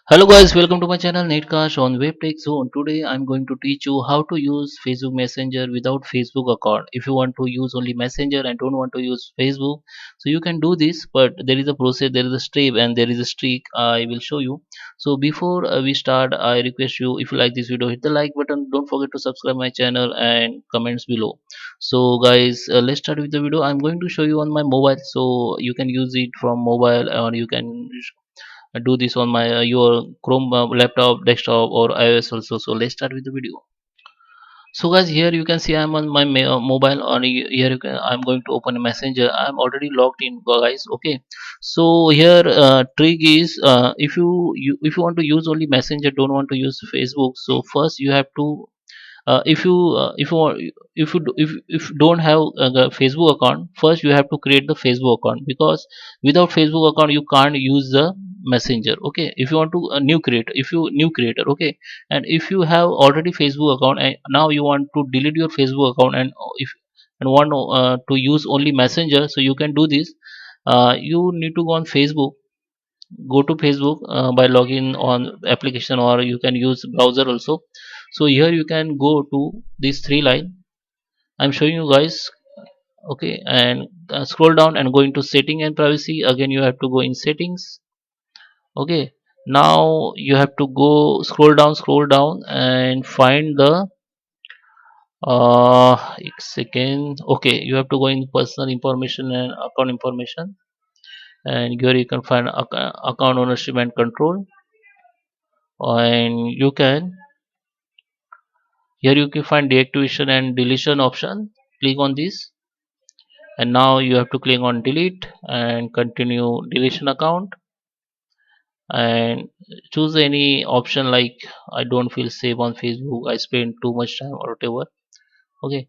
Hello guys, welcome to my channel NetCast on WebTech Zone. Today I'm going to teach you how to use Facebook Messenger without Facebook account. If you want to use only Messenger and don't want to use Facebook, so you can do this, but there is a process, there is a step and there is a streak I will show you. So before we start, I request you, if you like this video, hit the like button. Don't forget to subscribe my channel and comments below. So guys, let's start with the video. I'm going to show you on my mobile, so you can use it from mobile or you can do this on my your Chrome laptop, desktop, or iOS also. So let's start with the video. So guys, here you can see I'm on my mobile. On here you can, I'm going to open a messenger. I'm already logged in, guys. Okay, so here trick is, if you want to use only messenger, don't want to use Facebook, so first you have to, if you want, if you don't have a Facebook account, first you have to create the Facebook account, because without Facebook account you can't use the messenger. Okay, if you want to a new creator, if you new creator, okay, and if you have already Facebook account and now you want to delete your Facebook account, and if and want to use only messenger, so you can do this. You need to go on Facebook, go to Facebook by login on application, or you can use browser also. So here you can go to these three line I'm showing you guys. Okay, and scroll down and go into setting and privacy. Again you have to go in settings. Okay, now you have to go scroll down and find the second. Okay, you have to go in personal information and account information, and here you can find account ownership and control, and you can, here you can find deactivation and deletion option. Click on this, and now you have to click on delete and continue deletion account, and choose any option like I don't feel safe on Facebook, I spend too much time or whatever. Okay,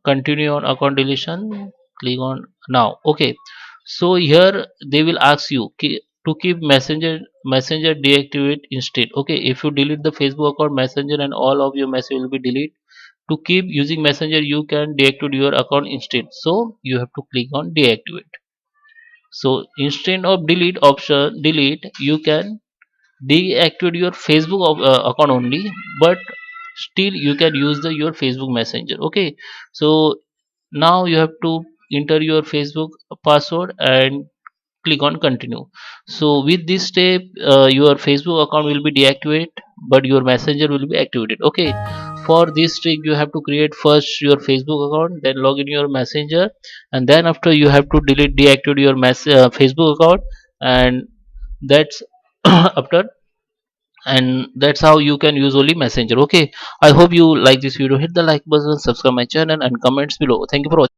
continue on account deletion, click on now. Okay, so here they will ask you to keep messenger deactivate instead. Okay, if you delete the Facebook account, messenger and all of your message will be deleted. To keep using messenger, you can deactivate your account instead, so you have to click on deactivate. So instead of delete option delete, you can deactivate your Facebook account only, but still you can use the your Facebook messenger. Okay, so now you have to enter your Facebook password and click on continue. So with this step, your Facebook account will be deactivated, but your messenger will be activated. Okay, for this trick you have to create first your Facebook account, then log in your messenger, and then after you have to delete deactivate your Facebook account, and that's after, and that's how you can use only messenger. Okay, I hope you like this video. Hit the like button, subscribe my channel and comments below. Thank you for watching.